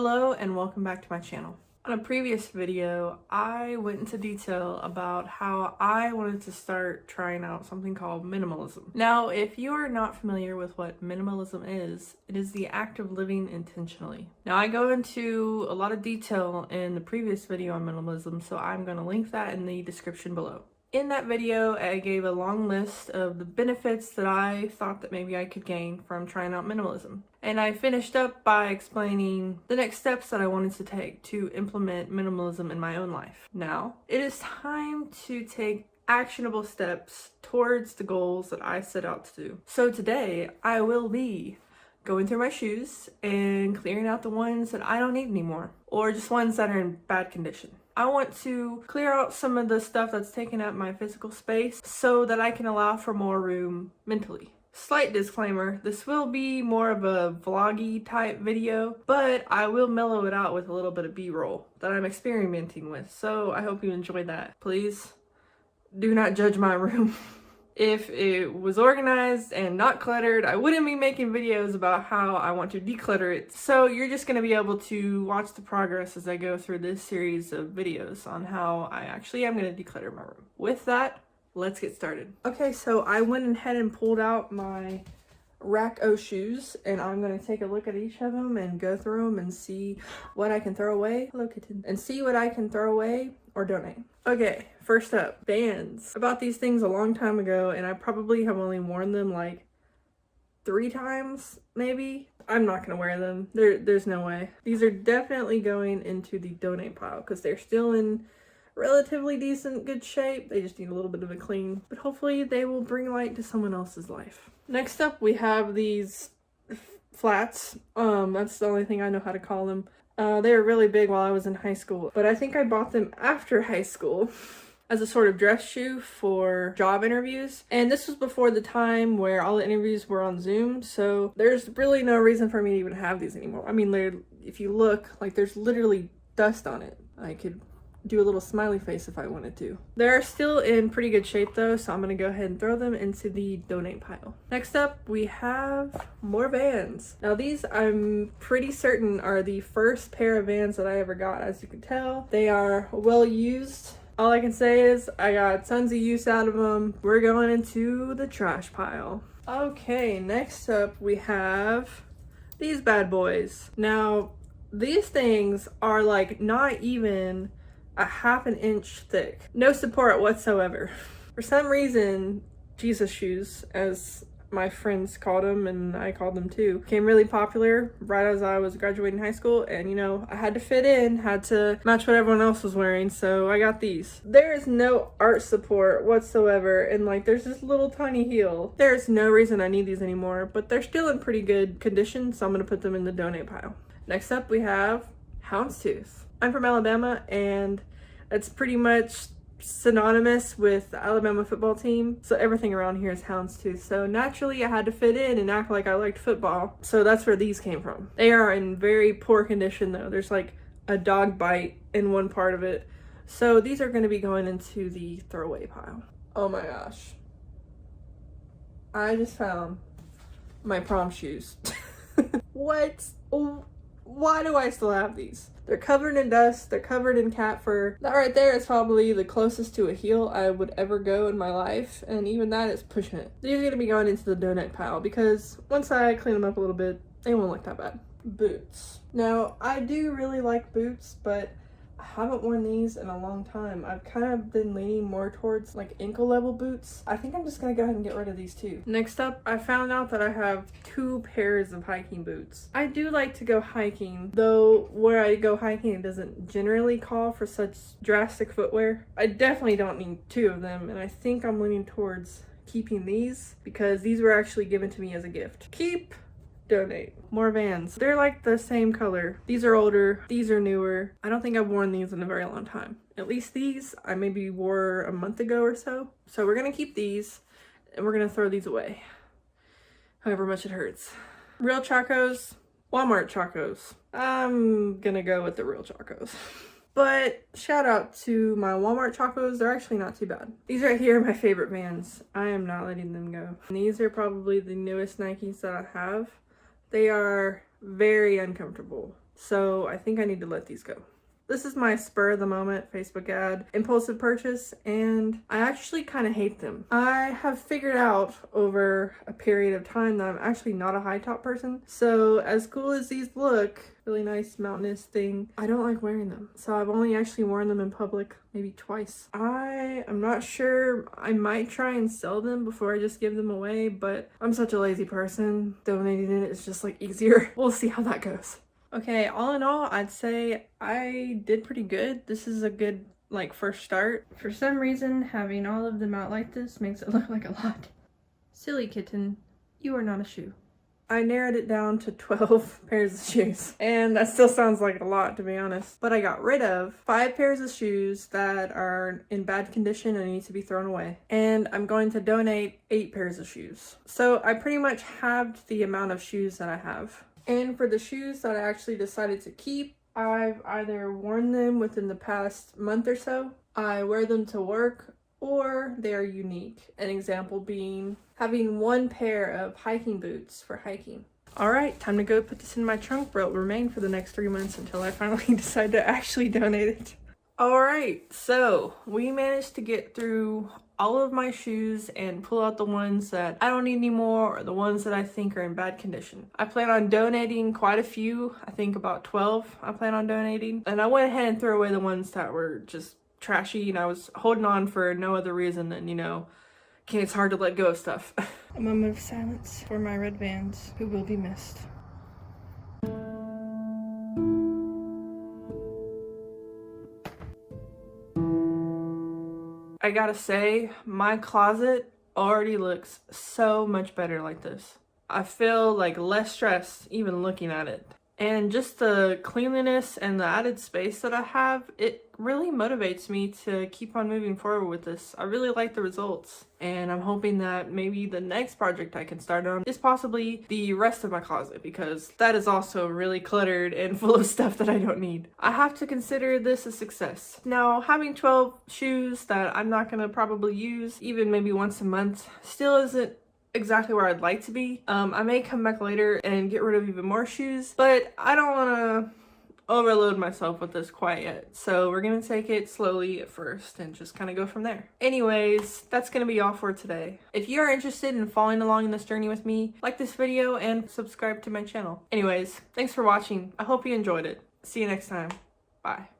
Hello and welcome back to my channel. On a previous video, I went into detail about how I wanted to start trying out something called minimalism. Now, if you are not familiar with what minimalism is, it is the act of living intentionally. Now, I go into a lot of detail in the previous video on minimalism, so I'm going to link that in the description below. In that video, I gave a long list of the benefits that I thought that maybe I could gain from trying out minimalism. And I finished up by explaining the next steps that I wanted to take to implement minimalism in my own life. Now, it is time to take actionable steps towards the goals that I set out to do. So today, I will be going through my shoes and clearing out the ones that I don't need anymore, or just ones that are in bad condition. I want to clear out some of the stuff that's taking up my physical space so that I can allow for more room mentally. Slight disclaimer, this will be more of a vloggy type video, but I will mellow it out with a little bit of B-roll that I'm experimenting with, so I hope you enjoy that. Please do not judge my room. If it was organized and not cluttered, I wouldn't be making videos about how I want to declutter it. So you're just going to be able to watch the progress as I go through this series of videos on how I actually am going to declutter my room. With that, let's get started. Okay, so I went ahead and pulled out my rack of shoes, and I'm going to take a look at each of them and go through them and see what I can throw away. Hello, kitten. And see what I can throw away or donate. Okay, first up, Vans. I bought these things a long time ago, and I probably have only worn them like 3 times, maybe. I'm not gonna wear them. There's no way. These are definitely going into the donate pile because they're still in relatively decent good shape. They just need a little bit of a clean, but hopefully they will bring light to someone else's life. Next up, we have these flats. That's the only thing I know how to call them. They were really big while I was in high school, but I think I bought them after high school as a sort of dress shoe for job interviews. And this was before the time where all the interviews were on Zoom, so there's really no reason for me to even have these anymore. I mean, if you look, like, there's literally dust on it. I could do a little smiley face if I wanted to. They're still in pretty good shape though, so I'm gonna go ahead and throw them into the donate pile. Next up, we have more Vans. Now these, I'm pretty certain, are the first pair of Vans that I ever got. As you can tell, they are well used. All I can say is I got tons of use out of them. We're going into the trash pile. Okay, next up we have these bad boys. Now these things are like not even a ½ an inch thick. No support whatsoever. For some reason, Jesus shoes, as my friends called them and I called them too, became really popular right as I was graduating high school, and you know, I had to fit in, had to match what everyone else was wearing, so I got these. There is no arch support whatsoever, and like there's this little tiny heel. There's no reason I need these anymore, but they're still in pretty good condition, so I'm gonna put them in the donate pile. Next up, we have houndstooth. I'm from Alabama, and it's pretty much synonymous with the Alabama football team. So everything around here is houndstooth. So naturally I had to fit in and act like I liked football. So that's where these came from. They are in very poor condition though. There's like a dog bite in one part of it. So these are going to be going into the throwaway pile. Oh my gosh. I just found my prom shoes. What? Why do I still have these? They're covered in dust, they're covered in cat fur. That right there is probably the closest to a heel I would ever go in my life, and even that is pushing it. These are gonna be going into the donut pile because once I clean them up a little bit, they won't look that bad. Boots. Now, I do really like boots, but I haven't worn these in a long time. I've kind of been leaning more towards like ankle level boots. I think I'm just gonna go ahead and get rid of these too. Next up, I found out that I have 2 pairs of hiking boots. I do like to go hiking, though where I go hiking it doesn't generally call for such drastic footwear. I definitely don't need 2 of them, and I think I'm leaning towards keeping these because these were actually given to me as a gift. Keep, donate. More Vans. They're like the same color. These are older, these are newer. I don't think I've worn these in a very long time. At least these I maybe wore a month ago or so. So we're gonna keep these and we're gonna throw these away, however much it hurts. Real Chacos, Walmart Chacos. I'm gonna go with the real Chacos. But shout out to my Walmart Chacos, they're actually not too bad. These right here are my favorite Vans. I am not letting them go. And these are probably the newest Nikes that I have. They are very uncomfortable. So I think I need to let these go. This is my spur of the moment Facebook ad impulsive purchase, and I actually kind of hate them. I have figured out over a period of time that I'm actually not a high top person. So as cool as these look, really nice mountainous thing, I don't like wearing them. So I've only actually worn them in public maybe twice. I'm not sure. I might try and sell them before I just give them away, but I'm such a lazy person. Donating it is just like easier. We'll see how that goes. Okay, all in all, I'd say I did pretty good. This is a good, like, first start. For some reason, having all of them out like this makes it look like a lot. Silly kitten, you are not a shoe. I narrowed it down to 12 pairs of shoes. And that still sounds like a lot, to be honest. But I got rid of 5 pairs of shoes that are in bad condition and need to be thrown away. And I'm going to donate 8 pairs of shoes. So I pretty much halved the amount of shoes that I have. And for the shoes that I actually decided to keep, I've either worn them within the past month or so, I wear them to work, or they are unique. An example being having 1 pair of hiking boots for hiking. Alright, time to go put this in my trunk where it will remain for the next 3 months until I finally decide to actually donate it. Alright, so we managed to get through all of my shoes and pull out the ones that I don't need anymore or the ones that I think are in bad condition. I plan on donating quite a few, I think about 12 I plan on donating. And I went ahead and threw away the ones that were just trashy and I was holding on for no other reason than, you know, it's hard to let go of stuff. A moment of silence for my red Vans who will be missed. I gotta say, my closet already looks so much better like this. I feel like less stressed even looking at it. And just the cleanliness and the added space that I have, it really motivates me to keep on moving forward with this. I really like the results. And I'm hoping that maybe the next project I can start on is possibly the rest of my closet, because that is also really cluttered and full of stuff that I don't need. I have to consider this a success. Now, having 12 shoes that I'm not gonna probably use, even maybe once a month, still isn't exactly where I'd like to be. I may come back later and get rid of even more shoes, but I don't want to overload myself with this quite yet. So we're gonna take it slowly at first and just kind of go from there. Anyways, that's gonna be all for today. If you are interested in following along in this journey with me, like this video and subscribe to my channel. Anyways, thanks for watching. I hope you enjoyed it. See you next time. Bye.